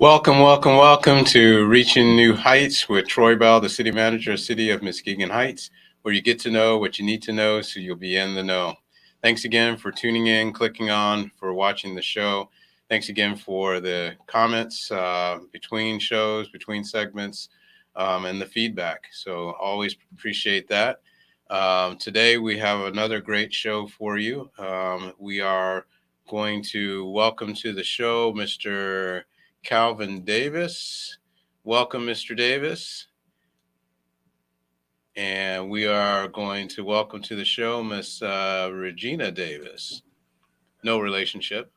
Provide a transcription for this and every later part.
Welcome to Reaching New Heights with Troy Bell, the city manager of the City of Muskegon Heights, where you get to know what you need to know so you'll be in the know. Thanks again for tuning in, clicking on, for watching the show. Thanks again for the comments between shows, between segments, and the feedback. So always appreciate that. Today we have another great show for you. We are going to welcome to the show Mr. Calvin Davis. Welcome, Mr. Davis. And we are going to welcome to the show Miss Regina Davis. No relationship.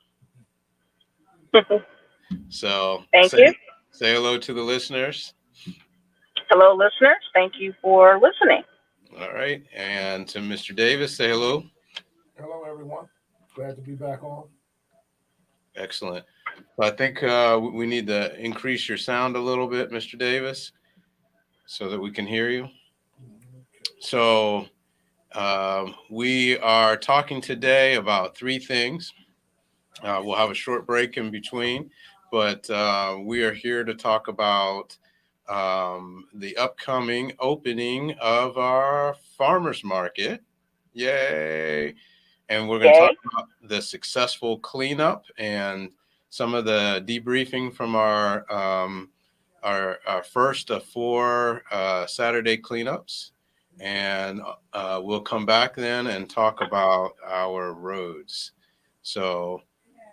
So Thank you. Say hello to the listeners. Hello, listeners. Thank you for listening. All right. And to Mr. Davis, say hello. Hello, everyone. Glad to be back on. Excellent. I think we need to increase your sound a little bit, Mr. Davis, so that we can hear you. So we are talking today about three things. We'll have a short break in between, but we are here to talk about the upcoming opening of our farmers market. Yay! And we're going to talk about the successful cleanup and some of the debriefing from our first of four Saturday cleanups. And we'll come back then and talk about our roads. So,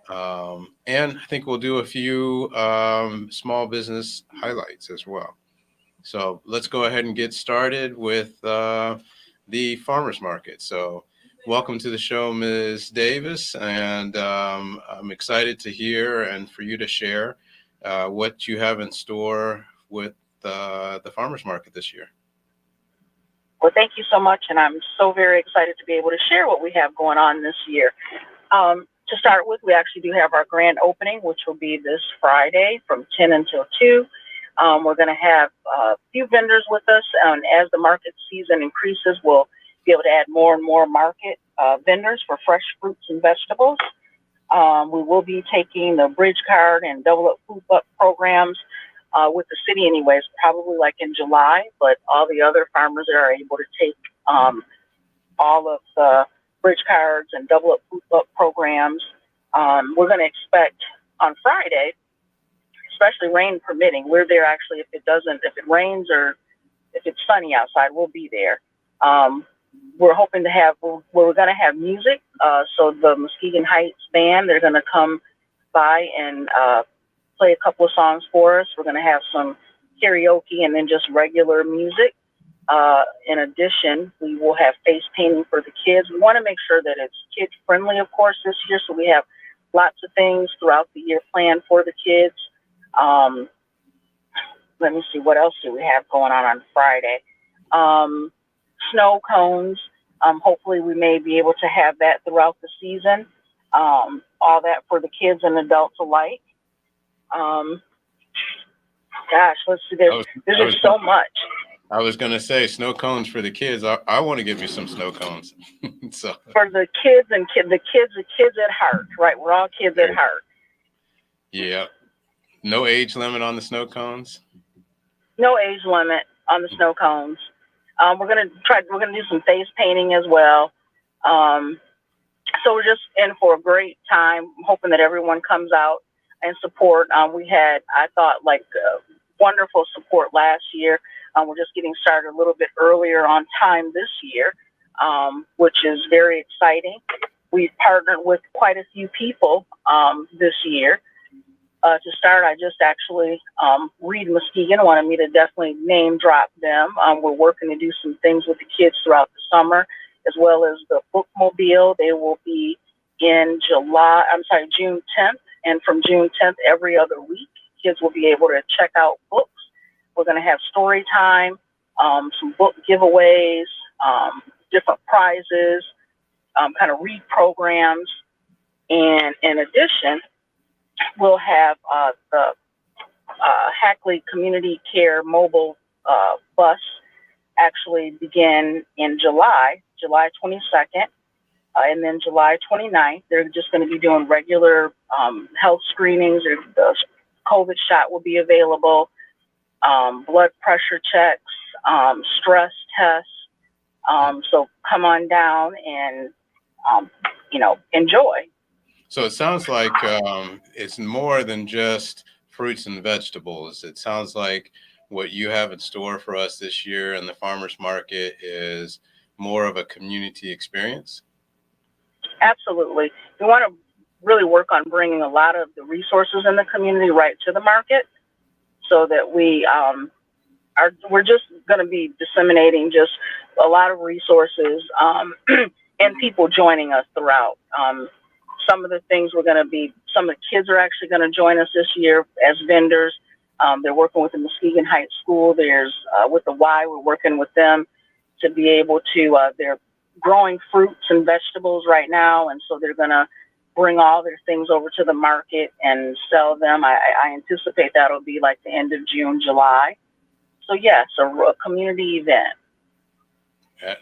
and I think we'll do a few small business highlights as well. So let's go ahead and get started with the farmers market. So welcome to the show, Ms. Davis, and I'm excited to hear and for you to share what you have in store with the farmers market this year. Well, thank you so much, and I'm so very excited to be able to share what we have going on this year. To start with, we actually do have our grand opening, which will be this Friday from 10 until 2. We're going to have a few vendors with us, and as the market season increases, we'll be able to add more and more market vendors for fresh fruits and vegetables. We will be taking the bridge card and double up food buck programs with the city anyways, probably like in July, but all the other farmers that are able to take all of the bridge cards and double up food buck programs. We're going to expect on Friday, especially rain permitting. We're there actually if it rains or if it's sunny outside, we'll be there. We're hoping to have, we're going to have music. So the Muskegon Heights band, they're going to come by and play a couple of songs for us. We're going to have some karaoke and then just regular music. In addition, we will have face painting for the kids. We want to make sure that it's kid friendly, of course, this year. So we have lots of things throughout the year planned for the kids. Let me see, what else do we have going on Friday? Snow cones. Hopefully we may be able to have that throughout the season. All that for the kids and adults alike. Gosh, let's see, there's just so much. I was going to say snow cones for the kids. I want to give you some snow cones. So for the kids and the kids at heart, right? We're all kids at heart. Yeah. No age limit on the snow cones? No age limit on the snow cones. We're gonna do some face painting as well. So we're just in for a great time. I'm hoping that everyone comes out and support. We had, I thought, wonderful support last year. We're just getting started a little bit earlier on time this year, which is very exciting. We've partnered with quite a few people this year. To start, I just actually, Reed Muskegon wanted me to definitely name drop them. We're working to do some things with the kids throughout the summer, as well as the bookmobile. They will be in June 10th. And from June 10th, every other week, kids will be able to check out books. We're going to have story time, some book giveaways, different prizes, kind of read programs. And in addition, we'll have the Hackley Community Care mobile bus actually begin in July 22nd, and then July 29th. They're just going to be doing regular health screenings. The COVID shot will be available, blood pressure checks, stress tests. So come on down and, enjoy. So it sounds like it's more than just fruits and vegetables. It sounds like what you have in store for us this year in the farmers market is more of a community experience. Absolutely. We want to really work on bringing a lot of the resources in the community right to the market so that we're just going to be disseminating just a lot of resources and people joining us throughout. Some of the things some of the kids are actually going to join us this year as vendors. They're working with the Muskegon Heights School. There's with the Y, we're working with them to be able to, they're growing fruits and vegetables right now. And so they're going to bring all their things over to the market and sell them. I anticipate that'll be like the end of June, July. So yes, a community event.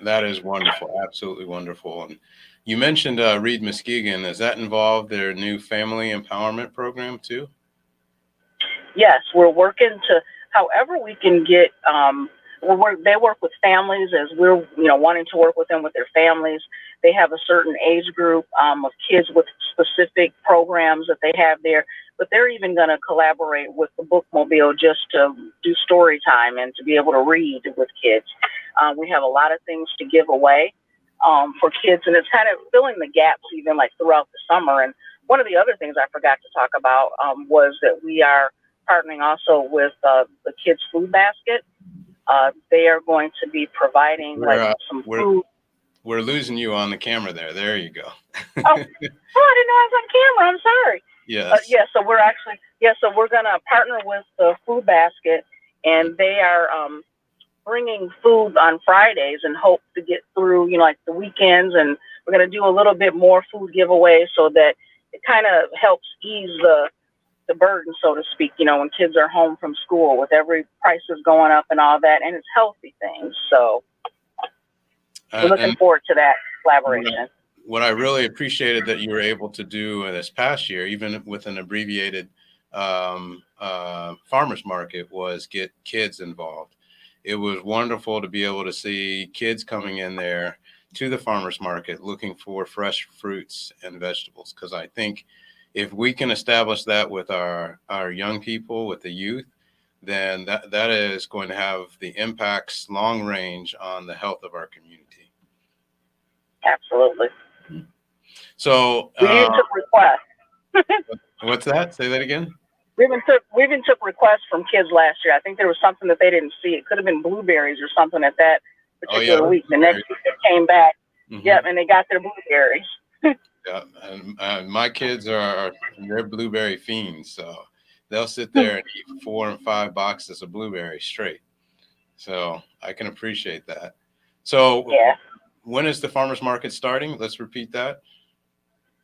That is wonderful. Absolutely wonderful. And you mentioned Reed Muskegon. Does that involve their new family empowerment program too? Yes, we're working to, however we can get, they work with families as we're, wanting to work with them with their families. They have a certain age group of kids with specific programs that they have there, but they're even going to collaborate with the Bookmobile just to do story time and to be able to read with kids. We have a lot of things to give away for kids, and it's kind of filling the gaps even like throughout the summer. And one of the other things I forgot to talk about was that we are partnering also with the Kids Food Basket. They are going to be providing some food. We're losing you on the camera there. There you go. I didn't know I was on camera. I'm sorry. Yes. So we're going to partner with the Food Basket, and they are bringing food on Fridays and hope to get through, like the weekends. And we're going to do a little bit more food giveaway so that it kind of helps ease the burden, so to speak, when kids are home from school with every prices going up and all that, and it's healthy things. So we're looking forward to that collaboration. What I really appreciated that you were able to do in this past year, even with an abbreviated farmers market, was get kids involved. It was wonderful to be able to see kids coming in there to the farmers market looking for fresh fruits and vegetables, because I think if we can establish that with our young people, with the youth, then that is going to have the impacts long range on the health of our community. Absolutely. So we even took requests. What's that? Say that again. We even took requests from kids last year. I think there was something that they didn't see. It could have been blueberries or something at that particular week. The next week they came back. Mm-hmm. Yep, and they got their blueberries. Yeah, and my kids they're blueberry fiends, so they'll sit there and eat 4 and 5 boxes of blueberries straight. So I can appreciate that. So yeah. When is the farmers market starting? Let's repeat that.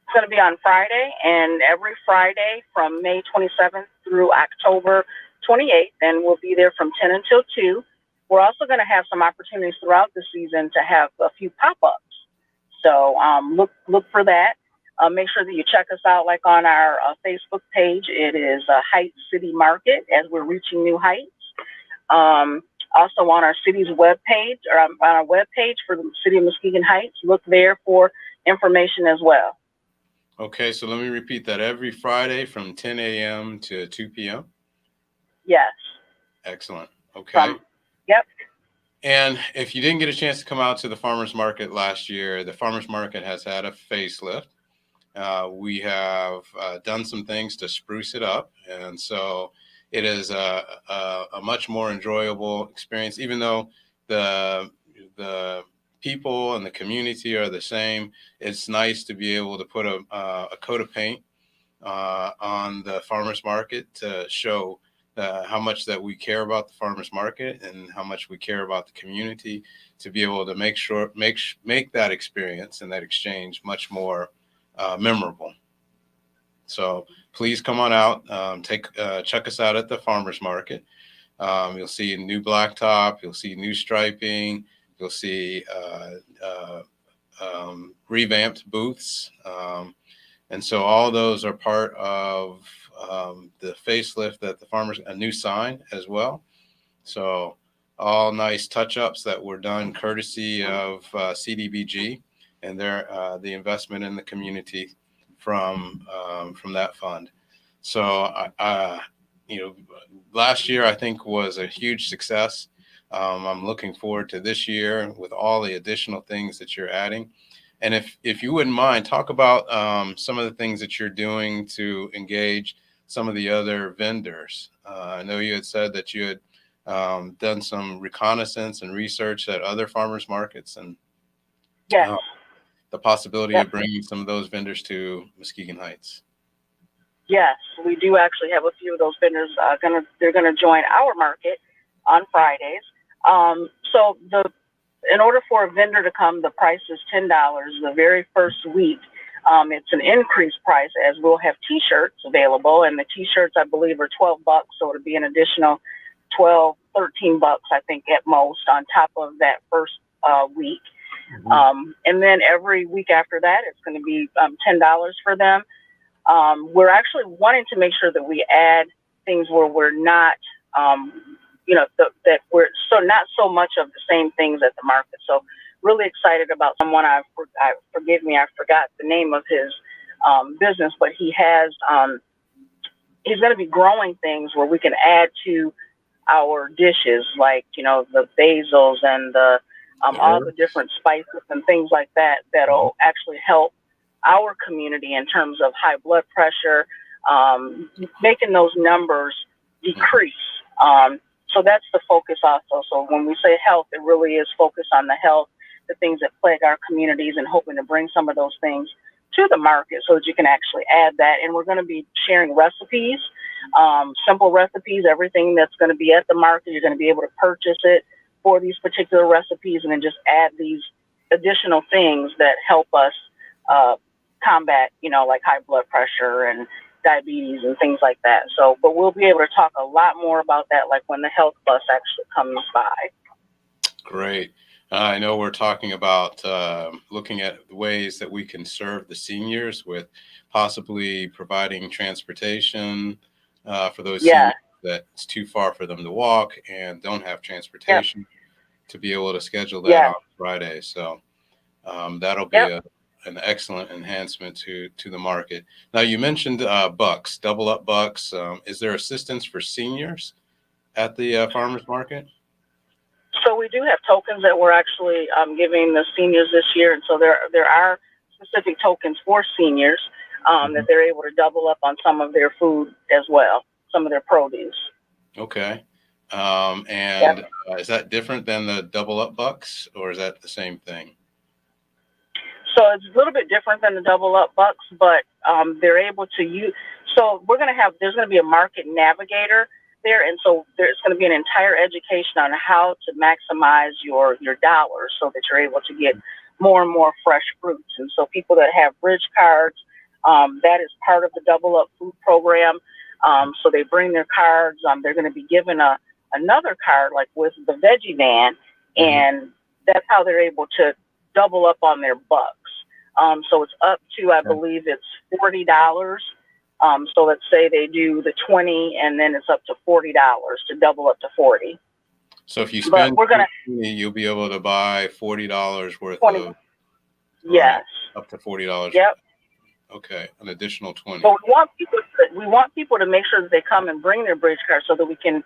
It's going to be on Friday, and every Friday from May 27th through October 28th, and we'll be there from 10 until 2. We're also going to have some opportunities throughout the season to have a few pop-ups. So look for that. Make sure that you check us out, like on our Facebook page. It is Heights City Market, as we're reaching new heights. Also on our city's webpage, or on our webpage for the City of Muskegon Heights, look there for information as well. Okay, so let me repeat that. Every Friday from 10 a.m. to 2 p.m.? Yes. Excellent. Okay. Yep. And if you didn't get a chance to come out to the farmers market last year, the farmers market has had a facelift. We have done some things to spruce it up. And so it is a much more enjoyable experience, even though the people and the community are the same. It's nice to be able to put a coat of paint on the farmers market to show how much that we care about the farmers market and how much we care about the community, to be able to make that experience and that exchange much more memorable. So please come on out, check us out at the farmers market. You'll see new blacktop, you'll see new striping, you'll see revamped booths. And so all those are part of the facelift that the farmers, a new sign as well. So all nice touch-ups that were done courtesy of CDBG and their the investment in the community from that fund. So you know, last year I think was a huge success. I'm looking forward to this year with all the additional things that you're adding. And if you wouldn't mind, talk about some of the things that you're doing to engage some of the other vendors. I know you had said that you had done some reconnaissance and research at other farmers markets, and Yes. uh, the possibility Yep. of bringing some of those vendors to Muskegon Heights. Yes, we do actually have a few of those vendors they're gonna join our market on Fridays. So in order for a vendor to come, the price is $10 the very first week. It's an increased price as we'll have T-shirts available, and the T-shirts I believe are $12, so it'll be an additional 12, $13, I think at most, on top of that first week. And then every week after that, it's going to be $10 for them. We're actually wanting to make sure that we add things where we're not, that we're so not so much of the same things at the market. So really excited about someone. Forgive me, I forgot the name of his business, but he's going to be growing things where we can add to our dishes, like the basils and the all the different spices and things like that that'll actually help our community in terms of high blood pressure, making those numbers decrease. So that's the focus also. So when we say health, it really is focused on the health, the things that plague our communities, and hoping to bring some of those things to the market so that you can actually add that. And we're going to be sharing recipes, simple recipes, everything that's going to be at the market. You're going to be able to purchase it for these particular recipes, and then just add these additional things that help us combat, like high blood pressure and diabetes and things like that. So, but we'll be able to talk a lot more about that, like when the health bus actually comes by. Great. I know we're talking about looking at ways that we can serve the seniors with possibly providing transportation for those Yeah. seniors that's too far for them to walk and don't have Yep. transportation, to be able to schedule that Yeah. on Friday. So that'll be Yep. an excellent enhancement to the market. Now, you mentioned bucks, double up bucks. Is there assistance for seniors at the farmers market? So we do have tokens that we're actually giving the seniors this year, and so there are specific tokens for seniors that they're able to double up on some of their food as well, some of their produce. Okay. Yep. And is that different than the double up bucks, or is that the same thing? So it's a little bit different than the double up bucks, but they're able to use. So there's going to be a market navigator there, and so there's going to be an entire education on how to maximize your dollars so that you're able to get more and more fresh fruits. And so people that have bridge cards, that is part of the double up food program. So they bring their cards. They're going to be given another card like with the veggie van, and that's how they're able to double up on their bucks. So it's up to, I believe it's $40. So let's say they do the 20, and then it's up to $40 to double up to 40. So if you But spend we're gonna 20, you'll be able to buy $40 worth 20. of, right, Yes. up to $40. Yep. Okay, an additional 20. But we want people to make sure that they come and bring their bridge card so that we can,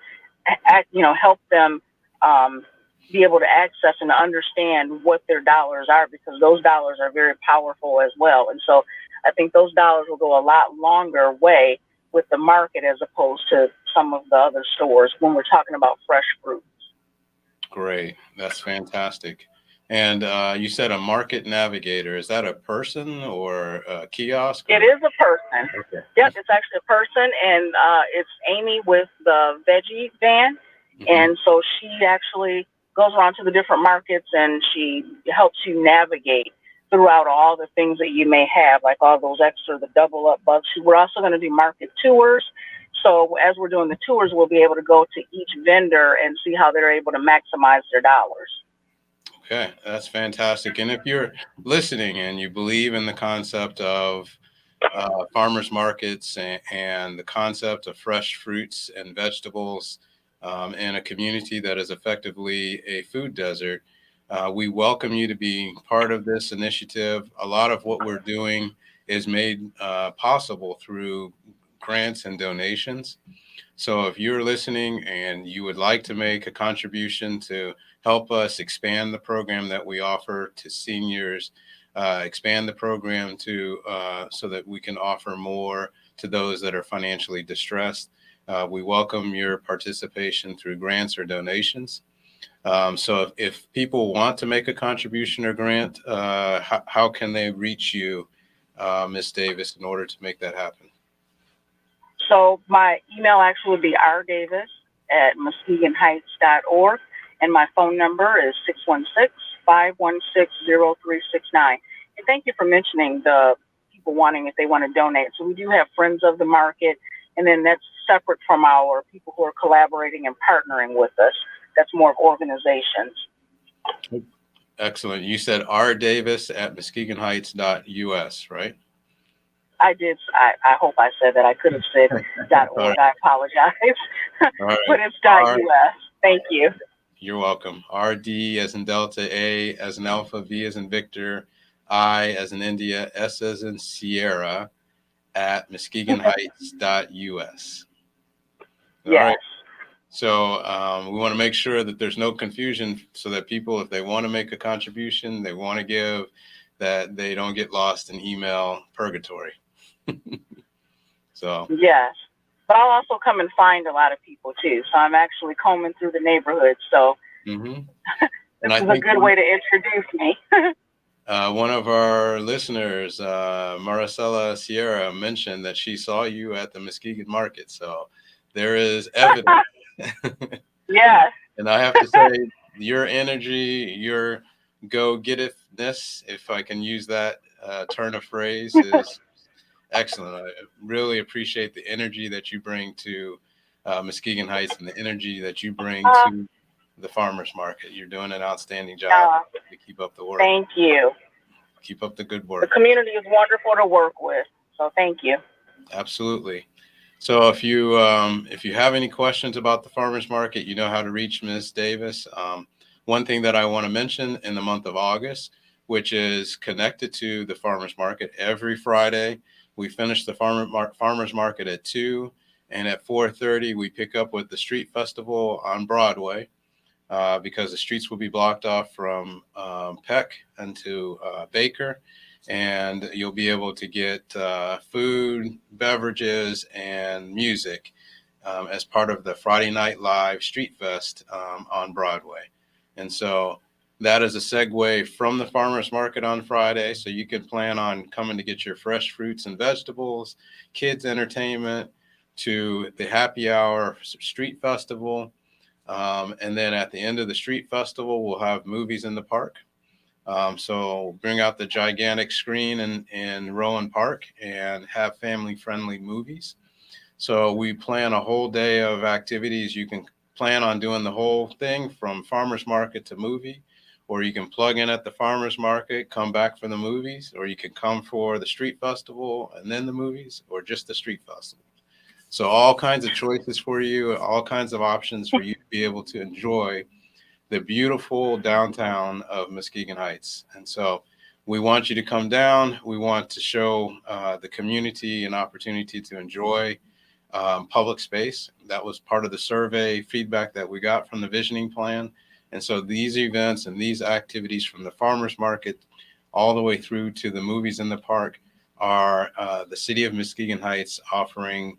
help them be able to access and understand what their dollars are, because those dollars are very powerful as well. And so I think those dollars will go a lot longer way with the market as opposed to some of the other stores when we're talking about fresh fruits. Great. That's fantastic. And you said a market navigator. Is that a person or a kiosk? It is a person. Okay. Yep, it's actually a person, and it's Amy with the veggie van. And so she actually goes around to the different markets, and she helps you navigate throughout all the things that you may have, like all those extra, the double up bucks. We're also going to do market tours. So as we're doing the tours, we'll be able to go to each vendor and see how they're able to maximize their dollars. Okay, that's fantastic. And if you're listening and you believe in the concept of farmers markets and the concept of fresh fruits and vegetables in a community that is effectively a food desert. We welcome you to be part of this initiative. A lot of what we're doing is made possible through grants and donations. So if you're listening and you would like to make a contribution to help us expand the program that we offer to seniors, expand the program to so that we can offer more to those that are financially distressed, we welcome your participation through grants or donations. So if people want to make a contribution or grant, how can they reach you, Ms. Davis, in order to make that happen? So my email actually would be rdavis@muskegonheights.org, and my phone number is 616-516-0369. And thank you for mentioning the people wanting if they want to donate. So we do have Friends of the Market, and then that's separate from our people who are collaborating and partnering with us. That's more of organizations. Excellent. You said rdavis@muskegonheights.us, right? I did. I hope I said that. I could have said .org. All right. I apologize. All right. But it's R, .us. Thank you. you're welcome. RD as in Delta, A as in Alpha, V as in Victor, I as in India, S as in Sierra at muskegonheights.us. All Yes. right. So we want to make sure that there's no confusion so that people, if they want to make a contribution, they want to give, that they don't get lost in email purgatory. So Yes. But I'll also come and find a lot of people too. So I'm actually combing through the neighborhood. So and this I is a think good way to introduce me. one of our listeners, Maricela Sierra, mentioned that she saw you at the Muskegon Market. So there is evidence. Yes. And I have to say, your energy, your go-get-itness, if I can use that turn of phrase, is excellent. I really appreciate the energy that you bring to Muskegon Heights and the energy that you bring to the farmers market. You're doing an outstanding job to keep up the work. Thank you. Keep up the good work. The community is wonderful to work with. So thank you. Absolutely. So if you have any questions about the farmers market, you know how to reach Ms. Davis. One thing that I want to mention in the month of August, which is connected to the farmers market, every Friday we finish the farmers market at 2, and at 4:30 we pick up with the street festival on Broadway because the streets will be blocked off from Peck into Baker. And you'll be able to get food, beverages, and music as part of the Friday Night Live Street Fest on Broadway. And so that is a segue from the farmers market on Friday. So you can plan on coming to get your fresh fruits and vegetables, kids entertainment, to the happy hour street festival. And then at the end of the street festival, we'll have movies in the park. So bring out the gigantic screen in Rowan Park and have family-friendly movies. So we plan a whole day of activities. You can plan on doing the whole thing from farmers market to movie, or you can plug in at the farmers market, come back for the movies, or you can come for the street festival and then the movies, or just the street festival. So all kinds of choices for you, all kinds of options for you to be able to enjoy the beautiful downtown of Muskegon Heights. And so we want you to come down. We want to show the community an opportunity to enjoy public space. That was part of the survey feedback that we got from the visioning plan. And so these events and these activities, from the farmers market all the way through to the movies in the park, are the city of Muskegon Heights offering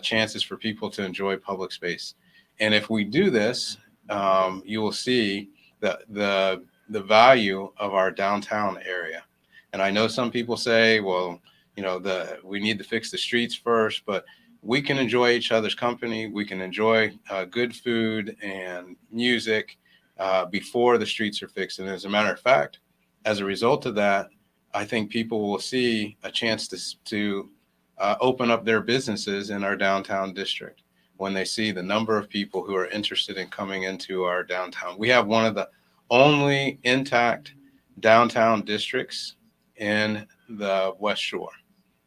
chances for people to enjoy public space. And if we do this, you will see the value of our downtown area. And I know some people say, well, we need to fix the streets first, but we can enjoy each other's company. We can enjoy good food and music before the streets are fixed. And as a matter of fact, as a result of that, I think people will see a chance to open up their businesses in our downtown district when they see the number of people who are interested in coming into our downtown. We have one of the only intact downtown districts in the West Shore.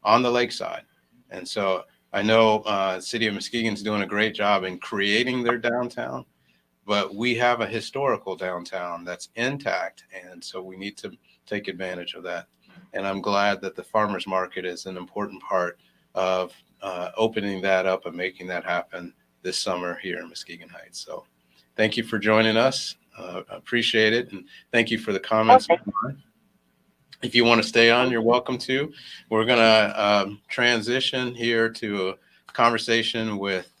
on the lakeside. And so I know City of Muskegon's doing a great job in creating their downtown, but we have a historical downtown that's intact, and so we need to take advantage of that. And I'm glad that the farmers market is an important part of opening that up and making that happen this summer here in Muskegon Heights. So thank you for joining us. Appreciate it, and thank you for the comments. Okay. If you want to stay on, you're welcome to. We're going to transition here to a conversation with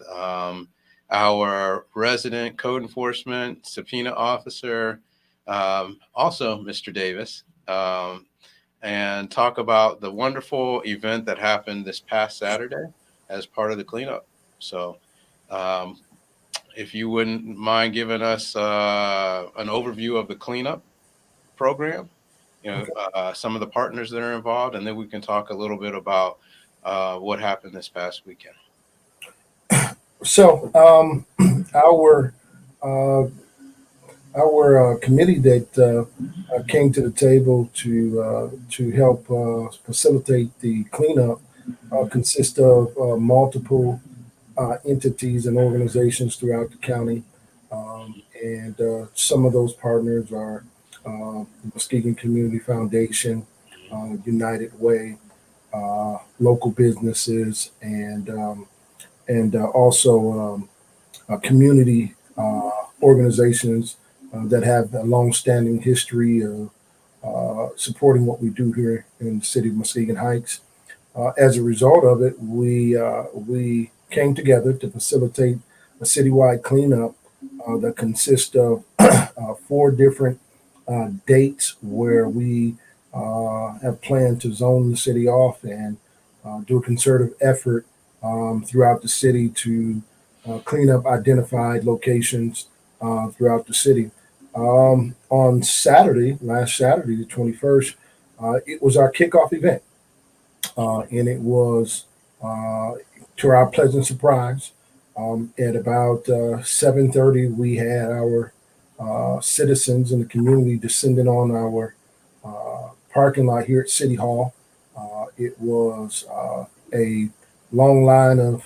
our resident code enforcement subpoena officer, also Mr. Davis, and talk about the wonderful event that happened this past Saturday as part of the cleanup. So, if you wouldn't mind giving us an overview of the cleanup program, Okay. some of the partners that are involved, and then we can talk a little bit about what happened this past weekend. So our uh, our committee that came to the table to help facilitate the cleanup consists of multiple entities and organizations throughout the county, and some of those partners are the Muskegon Community Foundation, United Way, local businesses, and also community organizations that have a long-standing history of supporting what we do here in the city of Muskegon Heights. As a result of it, we came together to facilitate a citywide cleanup that consists of four different dates where we have planned to zone the city off and do a concerted effort throughout the city to clean up identified locations throughout the city. On Saturday, last Saturday, the 21st, it was our kickoff event. And it was, to our pleasant surprise, at about 7:30, we had our citizens in the community descending on our parking lot here at City Hall. It was a long line of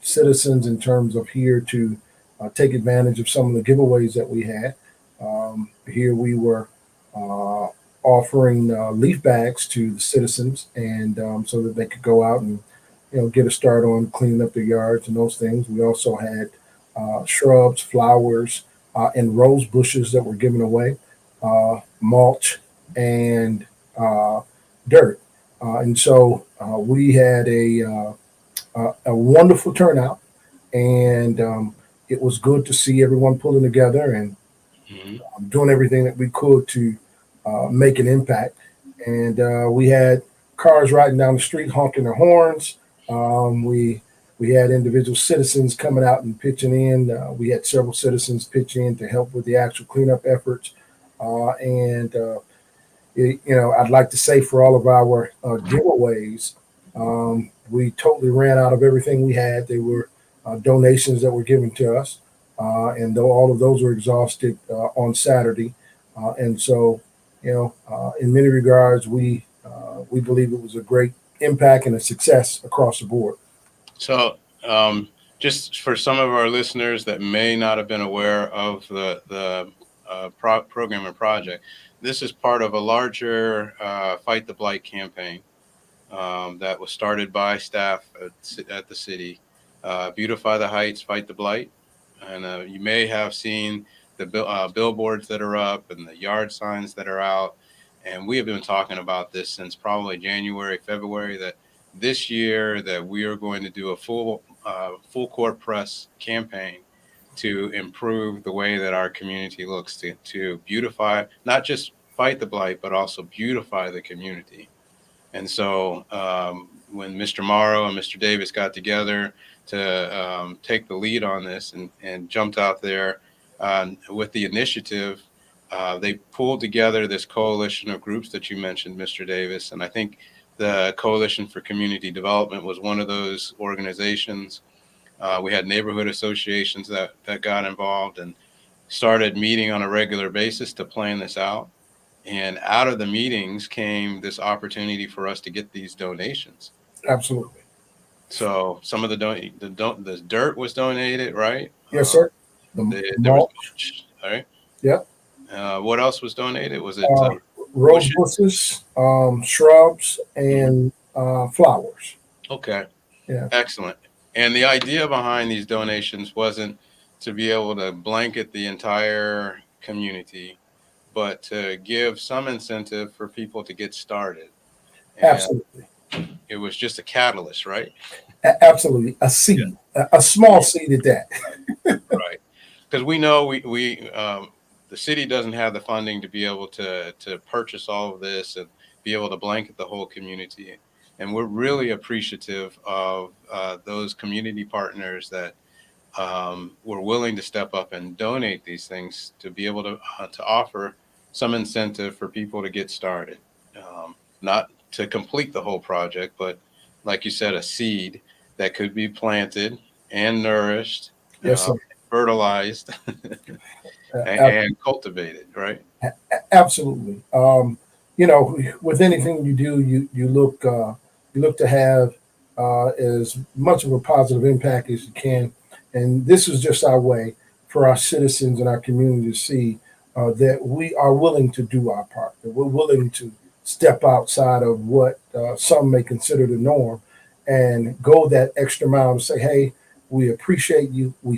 citizens in terms of here to take advantage of some of the giveaways that we had. Here we were offering leaf bags to the citizens, and so that they could go out and get a start on cleaning up their yards and those things. We also had shrubs, flowers, and rose bushes that were given away, mulch, and dirt. And so we had a wonderful turnout, and it was good to see everyone pulling together and doing everything that we could to make an impact. And we had cars riding down the street honking their horns. We had individual citizens coming out and pitching in. We had several citizens pitch in to help with the actual cleanup efforts. And I'd like to say for all of our giveaways, we totally ran out of everything we had. They were donations that were given to us, and though all of those were exhausted on Saturday, and so in many regards, we believe it was a great impact and a success across the board. So, just for some of our listeners that may not have been aware of the program and project, this is part of a larger Fight the Blight campaign that was started by staff at the city. Beautify the Heights, Fight the Blight. And you may have seen the billboards that are up and the yard signs that are out. And we have been talking about this since probably January, February, that this year that we are going to do a full court press campaign to improve the way that our community looks, to beautify, not just fight the blight, but also beautify the community. And so when Mr. Morrow and Mr. Davis got together to take the lead on this and jumped out there with the initiative, they pulled together this coalition of groups that you mentioned, Mr. Davis. And I think the Coalition for Community Development was one of those organizations. We had neighborhood associations that got involved and started meeting on a regular basis to plan this out. And out of the meetings came this opportunity for us to get these donations. Absolutely. So some of the dirt was donated, right? Yes, sir. There was Mulch. mulch, right? Yep. What else was donated? Was it Uh, Rose bushes? bushes, shrubs, Mhm. and flowers. Okay, Yeah. excellent. And the idea behind these donations wasn't to be able to blanket the entire community, but to give some incentive for people to get started. And Absolutely. it was just a catalyst, right? Absolutely. A seed, a small seed at that. Right. Because we know the city doesn't have the funding to be able to purchase all of this and be able to blanket the whole community. And we're really appreciative of those community partners that were willing to step up and donate these things to be able to offer some incentive for people to get started. Not to complete the whole project, but like you said, a seed that could be planted and nourished, Yes, sir. fertilized, Ab- and cultivated, right? Absolutely. With anything you do, you look to have as much of a positive impact as you can, and this is just our way for our citizens and our community to see that we are willing to do our part, that we're willing to step outside of what some may consider the norm, and go that extra mile to say, "Hey, we appreciate you. Mhm. We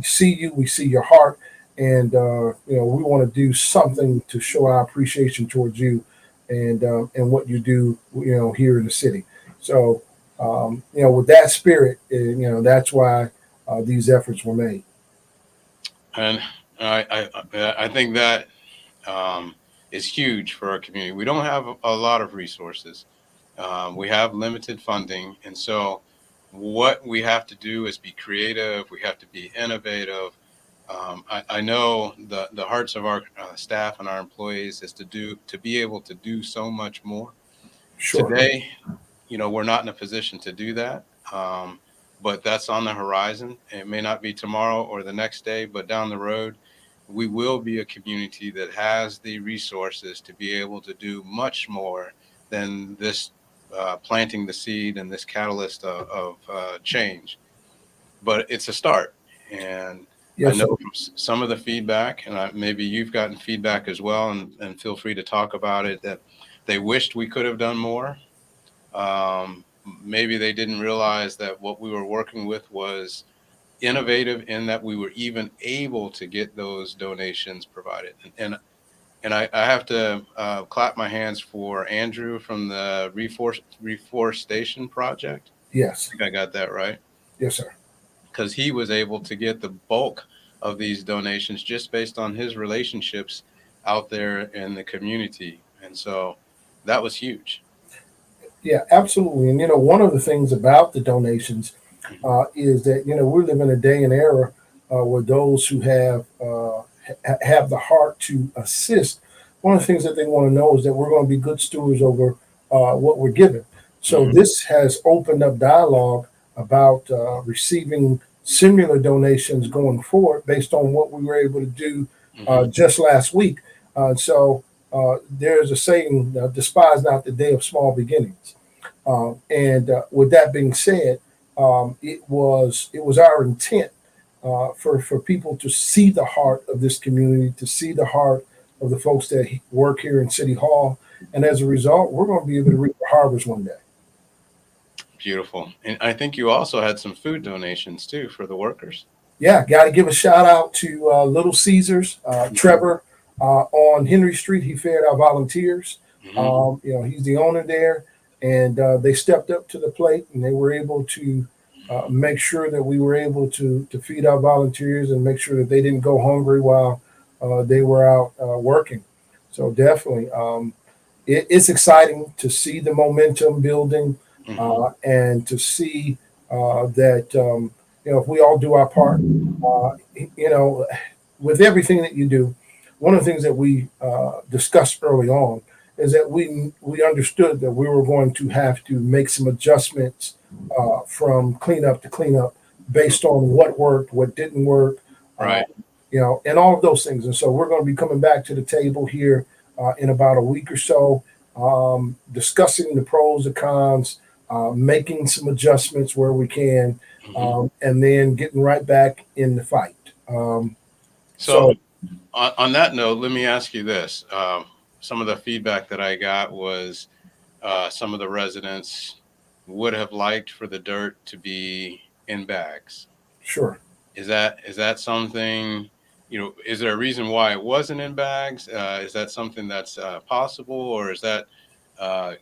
see you. We see your heart." And we want to do something to show our appreciation towards you and what you do here in the city. So with that spirit, that's why these efforts were made. And I think that um, is huge for our community. We don't have a lot of resources. We have limited funding, and so what we have to do is be creative. We have to be innovative. I know the hearts of our staff and our employees is to be able to do so much more. Sure. Today, we're not in a position to do that. But that's on the horizon. It may not be tomorrow or the next day, but down the road, we will be a community that has the resources to be able to do much more than this planting the seed and this catalyst of change. But it's a start. And I Yes, know sir. from some of the feedback, and maybe you've gotten feedback as well, and feel free to talk about it, that they wished we could have done more. Maybe they didn't realize that what we were working with was innovative in that we were even able to get those donations provided. And I have to clap my hands for Andrew from the Reforestation Project. Yes. I think I got that right, Yes, sir. because he was able to get the bulk of these donations just based on his relationships out there in the community. And so that was huge. Yeah, absolutely. And one of the things about the donations Mhm. is that we live in a day and era where those who have the heart to assist. One of the things that they want to know is that we're going to be good stewards over what we're given. So Mhm. this has opened up dialogue about receiving similar donations going forward based on what we were able to do Mhm. just last week. There's a saying, "Despise not the day of small beginnings." And with that being said, it was our intent for people to see the heart of this community, to see the heart of the folks that work here in City Hall, and as a result, we're going to be able to reap the harvest one day. Beautiful. And I think you also had some food donations too for the workers. Yeah, got to give a shout out to Little Caesars, Mhm. Trevor on Henry Street. He fed our volunteers. Mhm. He's the owner there, and they stepped up to the plate, and they were able to make sure that we were able to feed our volunteers and make sure that they didn't go hungry while they were out working. So definitely, it's exciting to see the momentum building Mhm. and to see that if we all do our part, uh, you know, with everything that you do, one of the things that we discussed early on is that we understood that we were going to have to make some adjustments from cleanup to cleanup based on what worked, what didn't work, uh, Right. and all of those things. And so we're going to be coming back to the table here in about a week or so, discussing the pros and cons, making some adjustments where we can, and then getting right back in the fight. So So on that note, let me ask you this. Some of the feedback that I got was some of the residents would have liked for the dirt to be in bags. sure. Is that something, is there a reason why it wasn't in bags? Is that something that's possible, or is that uh,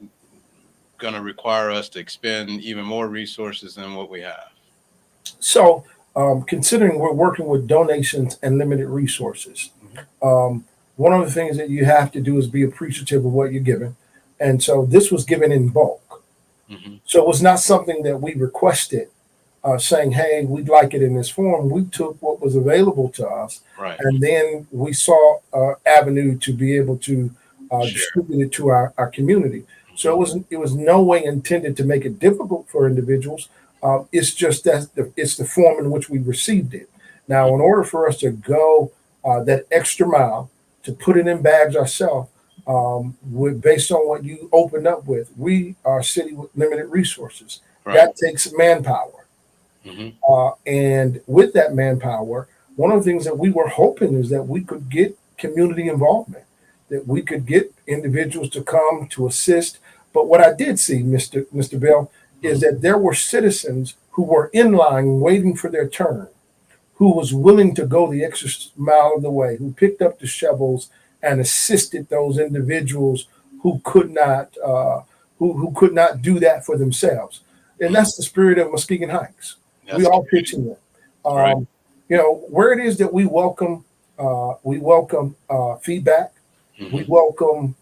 going to require us to expend even more resources than what we have? So considering we're working with donations and limited resources, Hmm. um, one of the things that you have to do is be appreciative of what you're given. And so this was given in bulk. Hmm. So it was not something that we requested, saying, hey, we'd like it in this form. We took what was available to us, Right. and then we saw avenue to be able to Sure. distribute it to our community. So Hmm. it was no way intended to make it difficult for individuals. It's just that it's the form in which we received it. Now, in order for us to go that extra mile to put it in bags ourselves, based on what you opened up with, we are a city with limited resources. Right. That takes manpower. Hmm. And with that manpower, one of the things that we were hoping is that we could get community involvement, that we could get individuals to come to assist. But what I did see, Mr. Bell, is Hmm. that there were citizens who were in line waiting for their turn, who was willing to go the extra mile of the way, who picked up the shovels and assisted those individuals who could not who could not do that for themselves. And Hmm. that's the spirit of Muskegon Heights. We That's all community. pitch in it. Right. Where it is that we welcome feedback, we Hmm. welcome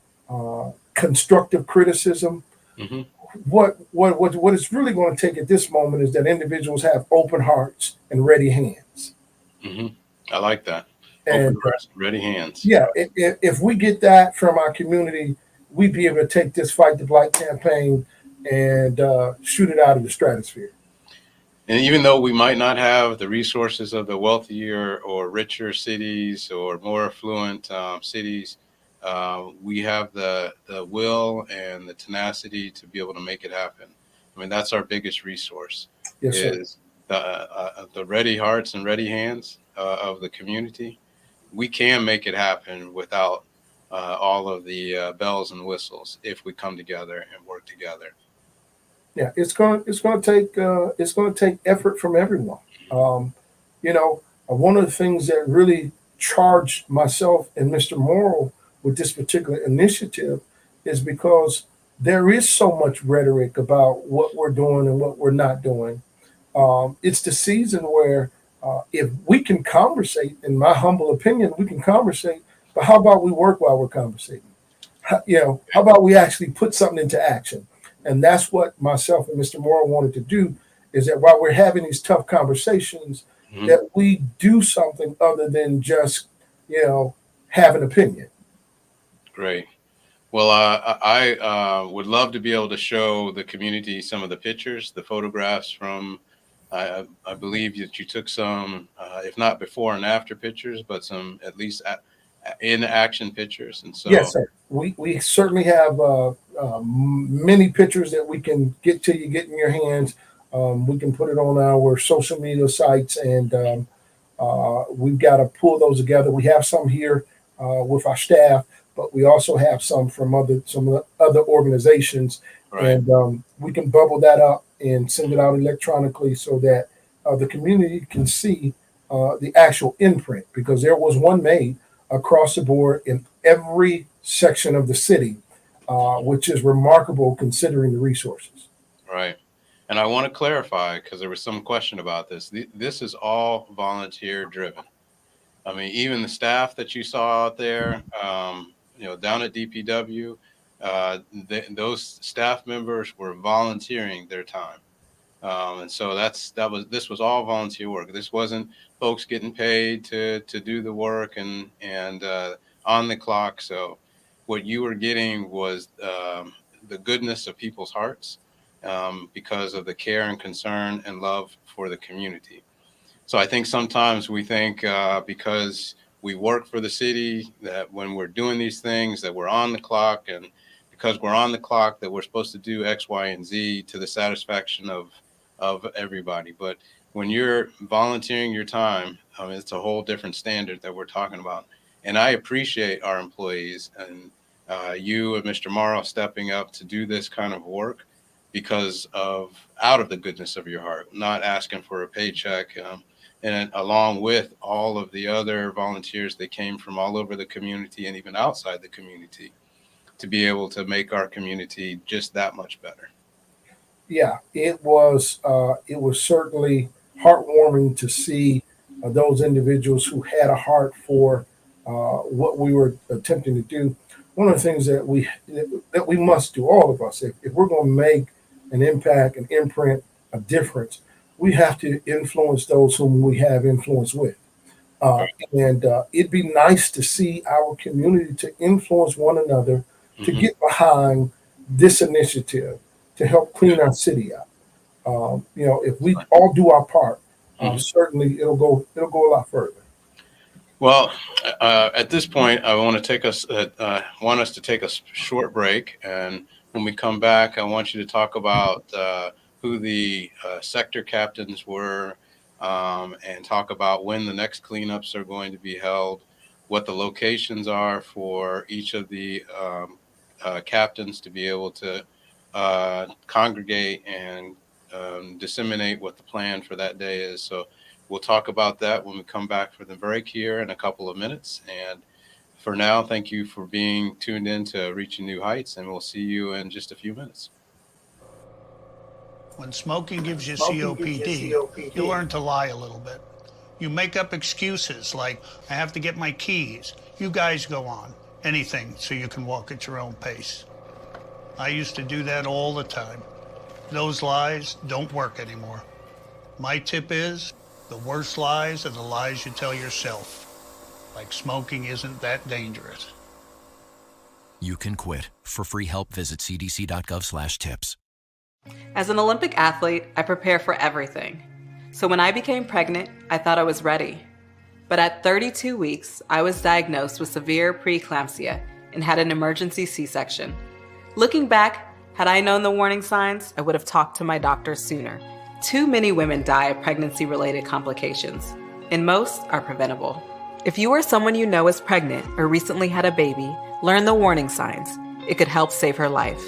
constructive criticism. Hmm. What it's really going to take at this moment is that individuals have open hearts and ready hands. Hmm. I like that. Open And hearts, ready hands. yeah, if we get that from our community, we'd be able to take this Fight the Blight campaign and shoot it out of the stratosphere. And even though we might not have the resources of the wealthier or richer cities or more affluent cities, we have the will and the tenacity to be able to make it happen. I mean, that's our biggest resource Yes, sir. is the ready hearts and ready hands of the community. We can make it happen without all of the bells and whistles if we come together and work together. Yeah, it's gonna take effort from everyone. Um, one of the things that really charged myself and Mr. Morrow with this particular initiative is because there is so much rhetoric about what we're doing and what we're not doing. It's the season where if we can conversate, in my humble opinion, we can conversate. But how about we work while we're conversating? How about we actually put something into action? And that's what myself and Mr. Moore wanted to do is that while we're having these tough conversations, Mhm. that we do something other than just, you know, have an opinion. Great. Well, I would love to be able to show the community some of the pictures, the photographs from. I believe that you took some, if not before and after pictures, but some at least in action pictures. And Yes, so, sir. We certainly have many pictures that we can get to you, get in your hands. We can put it on our social media sites, and we've got to pull those together. We have some here with our staff, but we also have some of the other organizations, right, and we can bubble that up and send it out electronically so that the community can see the actual imprint because there was one made across the board in every section of the city, which is remarkable considering the resources. right. And I want to clarify because there was some question about this. This is all volunteer driven. I mean, even the staff that you saw out there, down at DPW, those staff members were volunteering their time. And so this was all volunteer work. This wasn't folks getting paid to do the work and on the clock. So what you were getting was the goodness of people's hearts because of the care and concern and love for the community. So I think sometimes we think because we work for the city that when we're doing these things that we're on the clock, and because we're on the clock that we're supposed to do X, Y, and Z to the satisfaction of everybody. But when you're volunteering your time, it's a whole different standard that we're talking about. And I appreciate our employees and you and Mr. Morrow stepping up to do this kind of work because of out of the goodness of your heart, not asking for a paycheck. And along with all of the other volunteers that came from all over the community and even outside the community to be able to make our community just that much better. Yeah, it was. It was certainly heartwarming to see those individuals who had a heart for what we were attempting to do. One of the things that we must do, all of us, if we're going to make an impact, an imprint, a difference, we have to influence those whom we have influence with. Uh, and it'd be nice to see our community to influence one another to Hmm. get behind this initiative to help clean our city up. If we all do our part, Hmm. certainly it'll go a lot further. Well, at this point, I want to want us to take a short break, and when we come back, I want you to talk about who the sector captains were, and talk about when the next cleanups are going to be held, what the locations are for each of the captains to be able to congregate and disseminate what the plan for that day is. So we'll talk about that when we come back for the break here in a couple of minutes. And for now, thank you for being tuned in to Reaching New Heights, and we'll see you in just a few minutes. When smoking gives you Smoking gives you COPD, you COPD. learn to lie a little bit. You make up excuses like, I have to get my keys. You guys go on. Anything so you can walk at your own pace. I used to do that all the time. Those lies don't work anymore. My tip is, the worst lies are the lies you tell yourself. Like smoking isn't that dangerous. You can quit. For free help, visit cdc.gov/tips. As an Olympic athlete, I prepare for everything. So when I became pregnant, I thought I was ready. But at 32 weeks, I was diagnosed with severe preeclampsia and had an emergency C-section. Looking back, had I known the warning signs, I would have talked to my doctor sooner. Too many women die of pregnancy-related complications, and most are preventable. If you or someone you know is pregnant or recently had a baby, learn the warning signs. It could help save her life.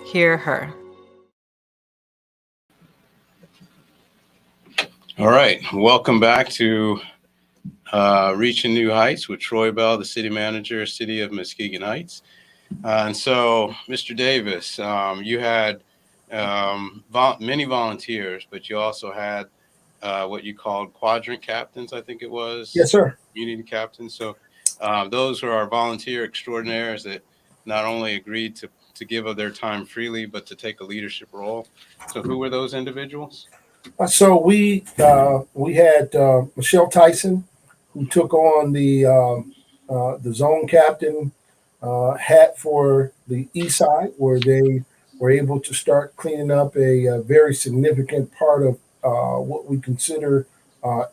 Hear her. All right, welcome back to Reaching New Heights with Troy Bell, the city manager, City of Muskegon Heights. And so, Mr. Davis, you had many volunteers, but you also had what you called quadrant captains, I think it was, Yes, sir. community captains. So those are our volunteer extraordinaires that not only agreed to give of their time freely, but to take a leadership role. So who were those individuals? So we had Michelle Tyson, who took on the zone captain hat for the east side, where they were able to start cleaning up a very significant part of what we consider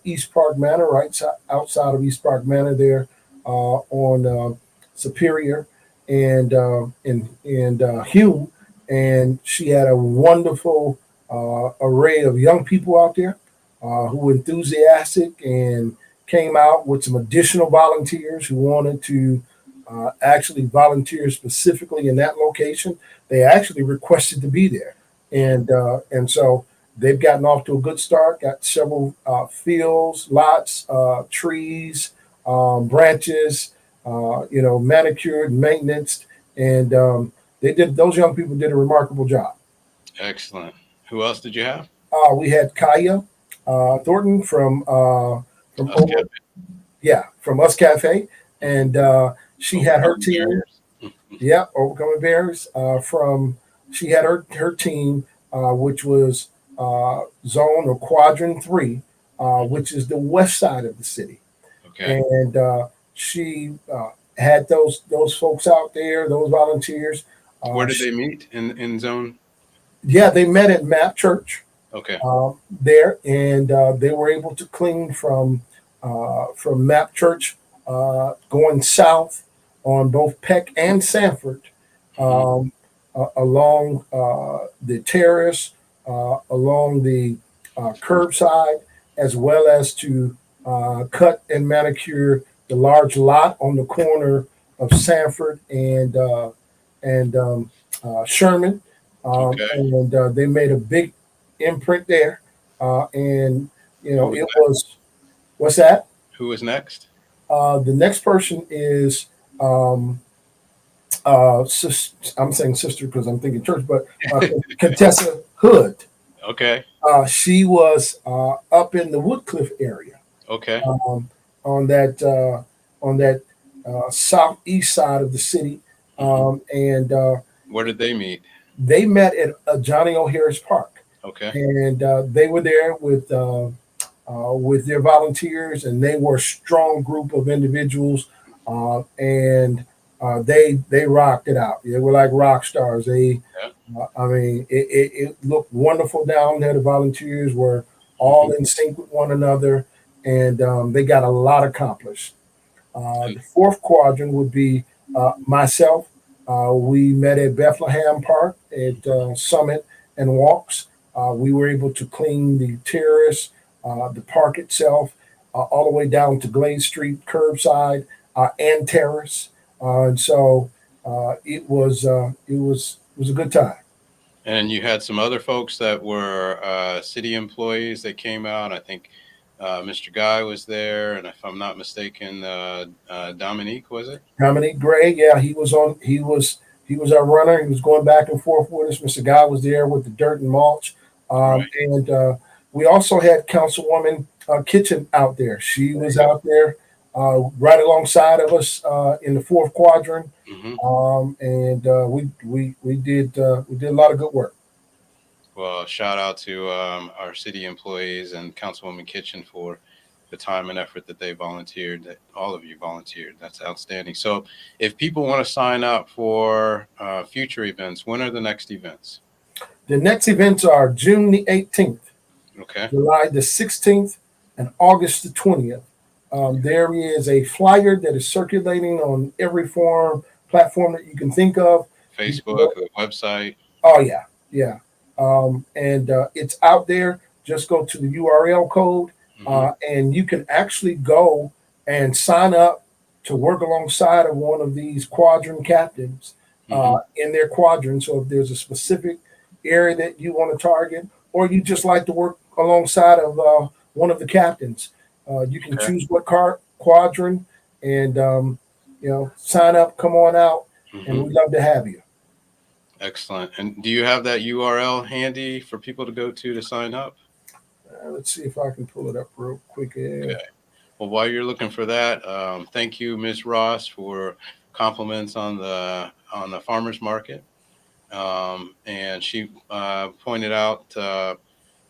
East Park Manor, right outside of East Park Manor, there on Superior and Hume, and she had a wonderful array of young people out there who were enthusiastic and came out with some additional volunteers who wanted to actually volunteer specifically in that location. They actually requested to be there, and so they've gotten off to a good start. Got several fields, lots, trees, branches, manicured, maintenance, and those young people did a remarkable job. Excellent. Who else did you have? We had Kaya Thornton from Us over, yeah, from Us Cafe, and she had her Overcoming team. Barriers. Yeah, Overcoming Barriers. She had her team, which was Zone or Quadrant 3, which is the west side of the city, Okay. and she had those folks out there, those volunteers. Where did they meet in zone? Yeah, they met at Map Church. Okay. There, and they were able to clean from Map Church going south on both Peck and Sanford, Hmm. um, along the terrace, along the curbside, as well as to cut and manicure the large lot on the corner of Sanford and Sherman, Okay. and they made a big imprint there, and Who was it next? was what's that? Who was next? The next person is um, I'm saying sister because I'm thinking church, but Contessa Hood. Okay. She was up in the Woodcliff area, Okay. um, on that southeast side of the city, Hmm. and Where did they meet? they met at Johnny O'Hara's Park, Okay. and they were there with their volunteers, and they were a strong group of individuals, and they rocked it out. They were like rock stars. Yeah. I mean, it looked wonderful down there. The volunteers were all Hmm. in sync with one another, and they got a lot accomplished. And The fourth quadrant would be myself. We met at Bethlehem Park at Summit and Walks. We were able to clean the terrace, the park itself, all the way down to Glade Street, curbside, and terrace. And so it was a good time. and you had some other folks that were city employees that came out. I think Mr. Guy was there, and if I'm not mistaken, Dominique was it? Dominique Gray, yeah, he was our runner. He was going back and forth with us. Mr. Guy was there with the dirt and mulch, Right. and we also had Councilwoman Kitchen out there. She was out there right alongside of us in the fourth quadrant, Hmm. and we did a lot of good work. Well, shout out to our city employees and Councilwoman Kitchen for the time and effort that they volunteered, that all of you volunteered. That's outstanding. So, if people want to sign up for future events, when are the next events? The next events are June the 18th. Okay. July the 16th, and August the 20th. There is a flyer that is circulating on every platform that you can think of. You can Facebook, go, the website. oh, yeah, yeah. And it's out there. Just go to the URL code, Hmm. and you can actually go and sign up to work alongside of one of these quadrant captains Hmm. in their quadrant. So if there's a specific area that you want to target, or you just like to work alongside of one of the captains, you can Okay. choose what quadrant, and sign up, come on out, and Hmm. we'd love to have you. Excellent. And do you have that URL handy for people to go to sign up? Let's see if I can pull it up real quick. Okay. Well, while you're looking for that, thank you, Ms. Ross, for compliments on the farmers market. And she pointed out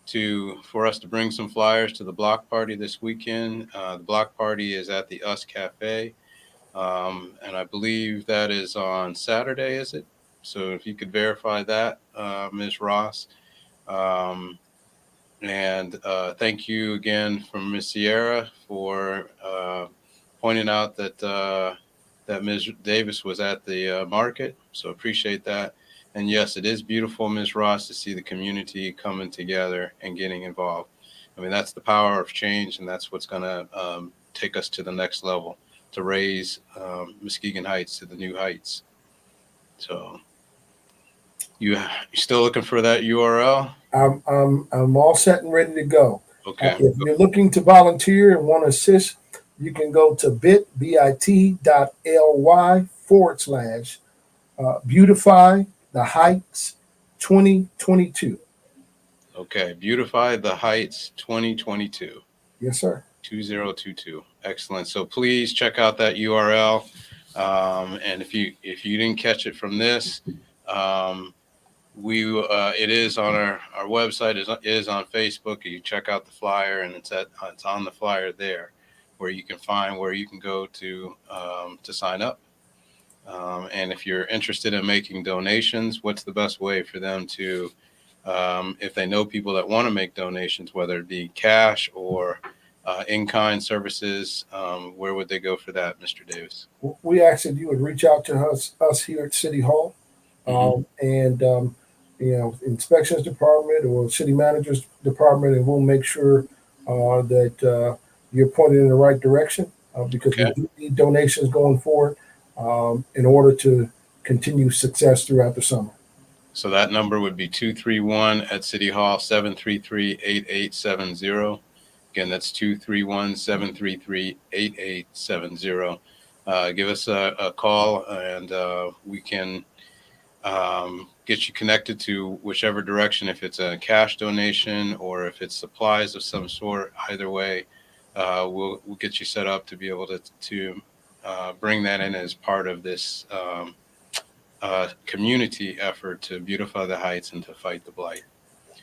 to for us to bring some flyers to the block party this weekend. The block party is at the Us Cafe, and I believe that is on Saturday. Is it? So if you could verify that, Ms. Ross. Um, and thank you again from Miss Sierra for pointing out that Ms. Davis was at the market. So appreciate that. And yes, it is beautiful, Ms. Ross, to see the community coming together and getting involved. I mean, that's the power of change, and that's what's going to take us to the next level to raise Muskegon Heights to the new heights. So you still looking for that URL? I'm all set and ready to go. Okay. If you're looking to volunteer and want to assist, you can go to bit.ly/ beautify the heights 2022. Okay. Beautify the Heights 2022. Yes, sir. 2022. Excellent. So please check out that URL. And if you didn't catch it from this, um, we it is on our website, is on Facebook. You check out the flyer, and it's on the flyer there, where you can find where you can go to sign up. And if you're interested in making donations, what's the best way for them to if they know people that want to make donations, whether it be cash or in-kind services, where would they go for that, Mr. Davis? We ask that you would reach out to us here at City Hall, Mm-hmm. and inspections department or city managers department, and we'll make sure that you're pointed in the right direction because we Okay. do need donations going forward in order to continue success throughout the summer. So that number would be 231 at City Hall, 733-8870. Again, that's 231-733-8870. Give us a call, and we can get you connected to whichever direction, if it's a cash donation or if it's supplies of some sort. Either way, we'll get you set up to be able to bring that in as part of this community effort to beautify the heights and to fight the blight.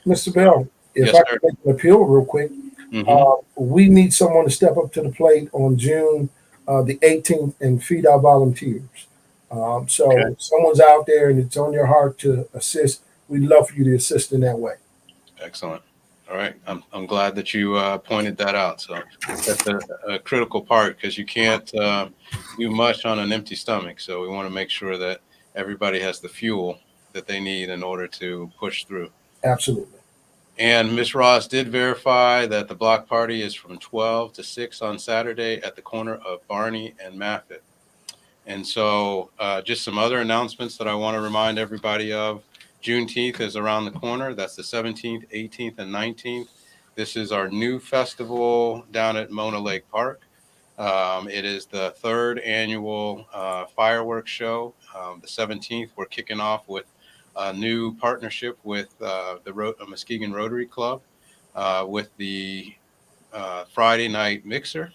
Mr. Bell, if Yes, I sir. could make an appeal real quick, Mm-hmm. we need someone to step up to the plate on June the 18th and feed our volunteers. So Okay. if someone's out there and it's on your heart to assist, we'd love for you to assist in that way. Excellent. All right. I'm glad that you pointed that out. So that's a critical part, because you can't do much on an empty stomach. So we want to make sure that everybody has the fuel that they need in order to push through. Absolutely. And Ms. Ross did verify that the block party is from 12 to 6 on Saturday at the corner of Barney and Maffitt. And so just some other announcements that I want to remind everybody of. Juneteenth is around the corner. That's the 17th, 18th, and 19th. This is our new festival down at Mona Lake Park. It is the third annual fireworks show. The 17th, we're kicking off with a new partnership with the Muskegon Rotary Club with the Friday night mixer.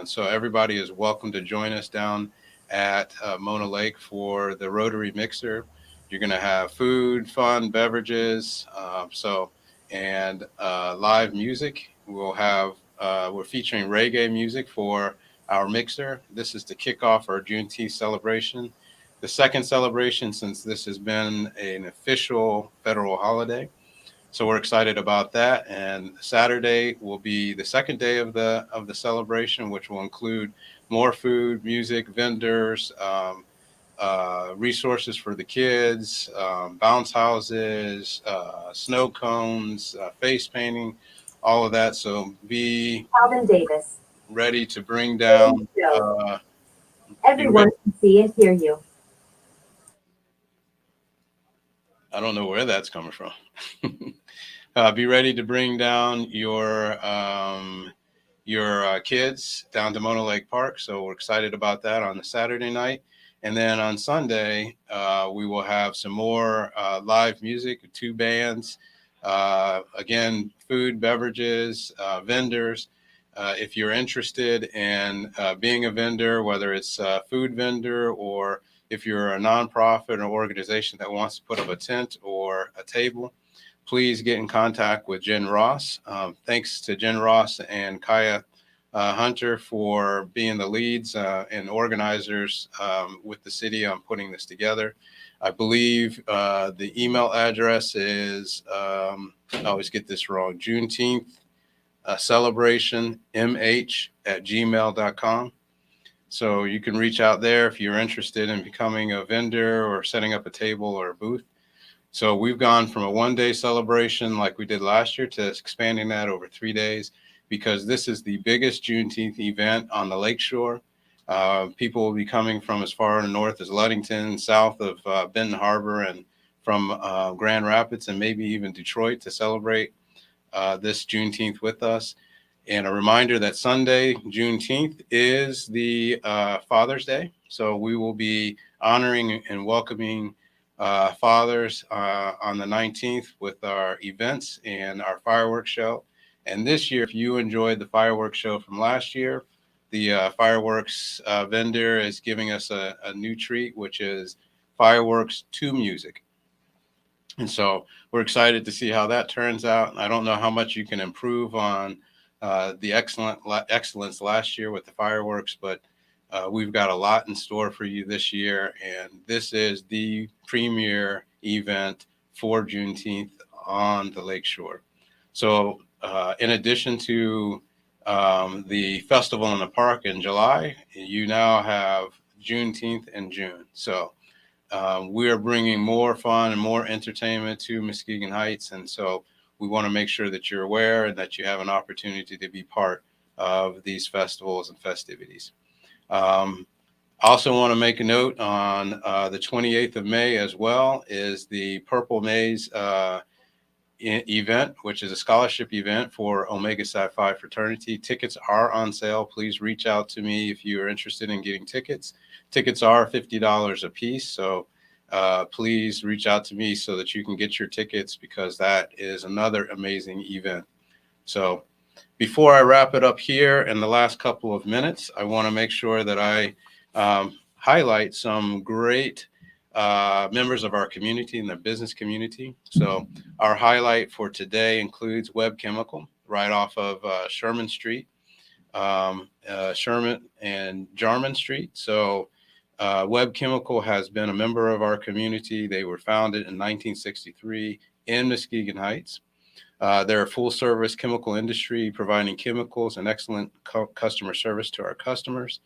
So everybody is welcome to join us down at Mona Lake for the Rotary Mixer. You're going to have food, fun, beverages, and live music. We're featuring reggae music for our mixer. This is to kick off our Juneteenth celebration, the second celebration since this has been an official federal holiday. So we're excited about that. And Saturday will be the second day of the celebration, which will include more food, music, vendors, resources for the kids, bounce houses, snow cones, face painting, all of that. So be Calvin Davis. ready to bring down. Everyone can see and hear you. I don't know where that's coming from. Be ready to bring down your kids down to Mona Lake Park. So we're excited about that on the Saturday night. And then on Sunday, we will have some more live music, 2 bands. Again, food, beverages, vendors. If you're interested in being a vendor, whether it's a food vendor or if you're a nonprofit or organization that wants to put up a tent or a table, please get in contact with Jen Ross. Thanks to Jen Ross and Kaya Hunter for being the leads and organizers with the city on putting this together. I believe the email address is, I always get this wrong, Juneteenth celebration mh@gmail.com. So you can reach out there if you're interested in becoming a vendor or setting up a table or a booth. So we've gone from a 1-day celebration like we did last year to expanding that over 3 days, because this is the biggest Juneteenth event on the lakeshore. People will be coming from as far north as Ludington, south of Benton Harbor, and from Grand Rapids, and maybe even Detroit to celebrate this Juneteenth with us. And a reminder that Sunday, Juneteenth, is the Father's Day. So we will be honoring and welcoming fathers on the 19th with our events and our fireworks show. And this year, if you enjoyed the fireworks show from last year, the fireworks vendor is giving us a new treat, which is fireworks to music. And so we're excited to see how that turns out. I don't know how much you can improve on the excellence last year with the fireworks, but we've got a lot in store for you this year. And this is the premier event for Juneteenth on the lakeshore. So in addition to the festival in the park in July, you now have Juneteenth in June. So we are bringing more fun and more entertainment to Muskegon Heights. And so we want to make sure that you're aware and that you have an opportunity to be part of these festivals and festivities. I also want to make a note on the 28th of May as well is the Purple Maze event, which is a scholarship event for Omega Psi Phi fraternity. Tickets are on sale. Please reach out to me if you are interested in getting tickets. Tickets are $50 a piece. So please reach out to me so that you can get your tickets, because that is another amazing event. So before I wrap it up here in the last couple of minutes, I want to make sure that I highlight some great members of our community and the business community. So our highlight for today includes Web Chemical right off of Sherman Street, Sherman and Jarman Street. So Web Chemical has been a member of our community. They were founded in 1963 in Muskegon Heights. They're a full service chemical industry providing chemicals and excellent customer service to our customers.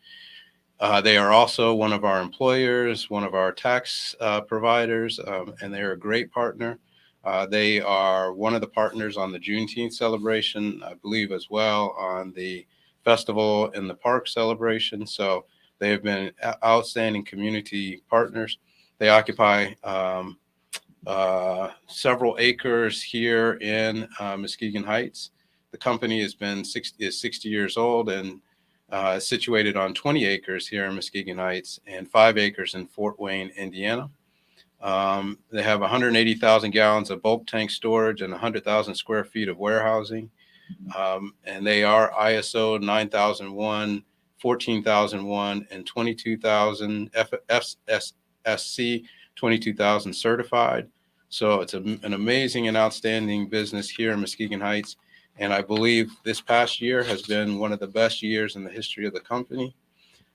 They are also one of our employers, one of our tax providers, and they're a great partner. They are one of the partners on the Juneteenth celebration, I believe, as well on the festival in the park celebration. So they have been outstanding community partners. They occupy several acres here in Muskegon Heights. The company is 60 years old and situated on 20 acres here in Muskegon Heights and 5 acres in Fort Wayne, Indiana. They have 180,000 gallons of bulk tank storage and 100,000 square feet of warehousing. And they are ISO 9001, 14,001, and 22,000 FSSC 22,000 certified. So it's an amazing and outstanding business here in Muskegon Heights. And I believe this past year has been one of the best years in the history of the company.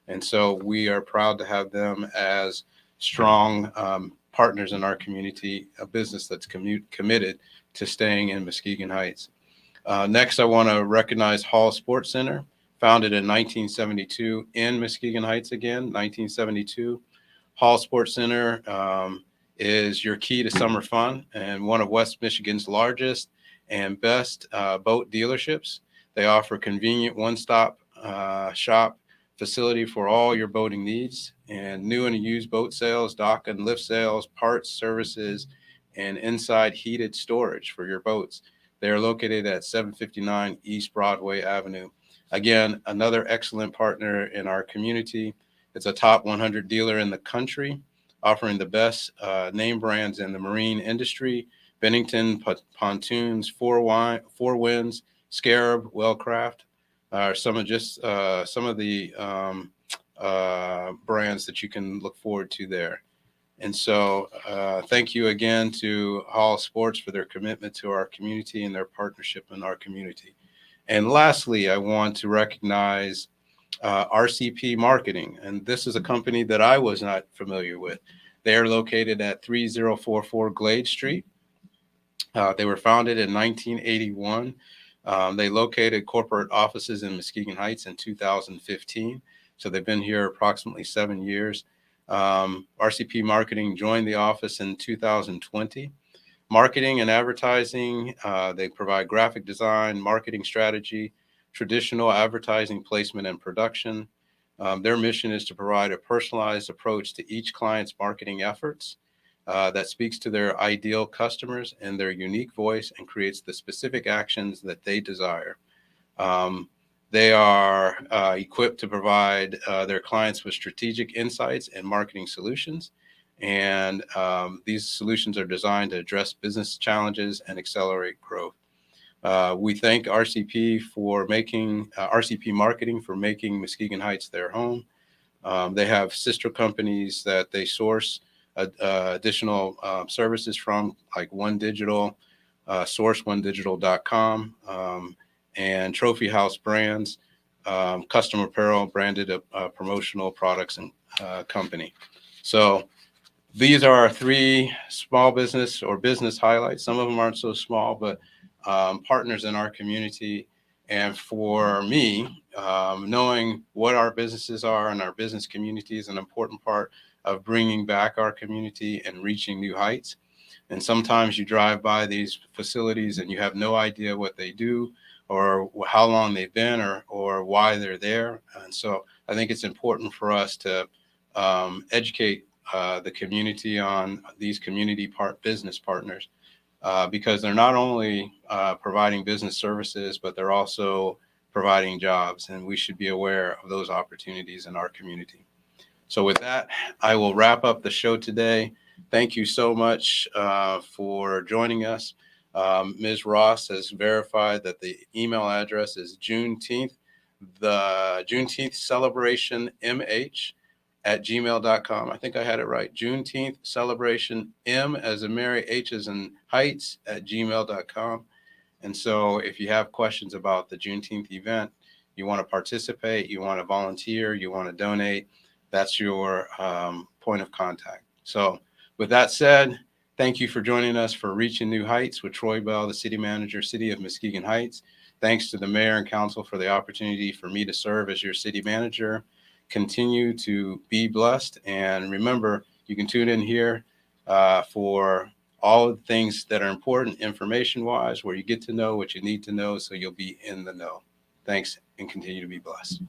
And so we are proud to have them as strong partners in our community, a business that's committed to staying in Muskegon Heights. Next, I want to recognize Hall Sports Center, founded in 1972 in Muskegon Heights again, 1972. Hall Sports Center is your key to summer fun and one of West Michigan's largest and best boat dealerships. They offer convenient one-stop shop facility for all your boating needs, and new and used boat sales, dock and lift sales, parts, services, and inside heated storage for your boats. They are located at 759 East Broadway Avenue. Again, another excellent partner in our community. It's a top 100 dealer in the country, offering the best name brands in the marine industry. Bennington Pontoons, Four Winds, Scarab, Wellcraft are some of the brands that you can look forward to there. And so thank you again to Hall Sports for their commitment to our community and their partnership in our community. And lastly, I want to recognize RCP Marketing. And this is a company that I was not familiar with. They are located at 3044 Glade Street. They were founded in 1981. They located corporate offices in Muskegon Heights in 2015. So they've been here approximately 7 years. RCP Marketing joined the office in 2020. Marketing and advertising, they provide graphic design, marketing strategy, traditional advertising placement and production. Their mission is to provide a personalized approach to each client's marketing efforts that speaks to their ideal customers and their unique voice and creates the specific actions that they desire. They are equipped to provide their clients with strategic insights and marketing solutions. And these solutions are designed to address business challenges and accelerate growth. We thank RCP Marketing for making Muskegon Heights their home. They have sister companies that they source additional services from, like One Digital, sourceonedigital.com, and Trophy House Brands, custom apparel, branded promotional products and company. So these are our 3 small business or business highlights. Some of them aren't so small, but partners in our community. And for me, knowing what our businesses are and our business community is an important part of bringing back our community and reaching new heights. And sometimes you drive by these facilities and you have no idea what they do or how long they've been or why they're there. And so I think it's important for us to educate the community on these community business partners because they're not only providing business services, but they're also providing jobs. And we should be aware of those opportunities in our community. So with that, I will wrap up the show today. Thank you so much for joining us. Ms. Ross has verified that the email address is Juneteenth, the Juneteenth celebration MH@gmail.com. I think I had it right. Juneteenth celebration M as in Mary, H as in Heights @gmail.com. And so if you have questions about the Juneteenth event, you want to participate, you want to volunteer, you want to donate, that's your point of contact. So with that said, thank you for joining us for Reaching New Heights with Troy Bell, the city manager, City of Muskegon Heights. Thanks to the mayor and council for the opportunity for me to serve as your city manager. Continue to be blessed. And remember, you can tune in here for all of the things that are important information-wise, where you get to know what you need to know so you'll be in the know. Thanks, and continue to be blessed.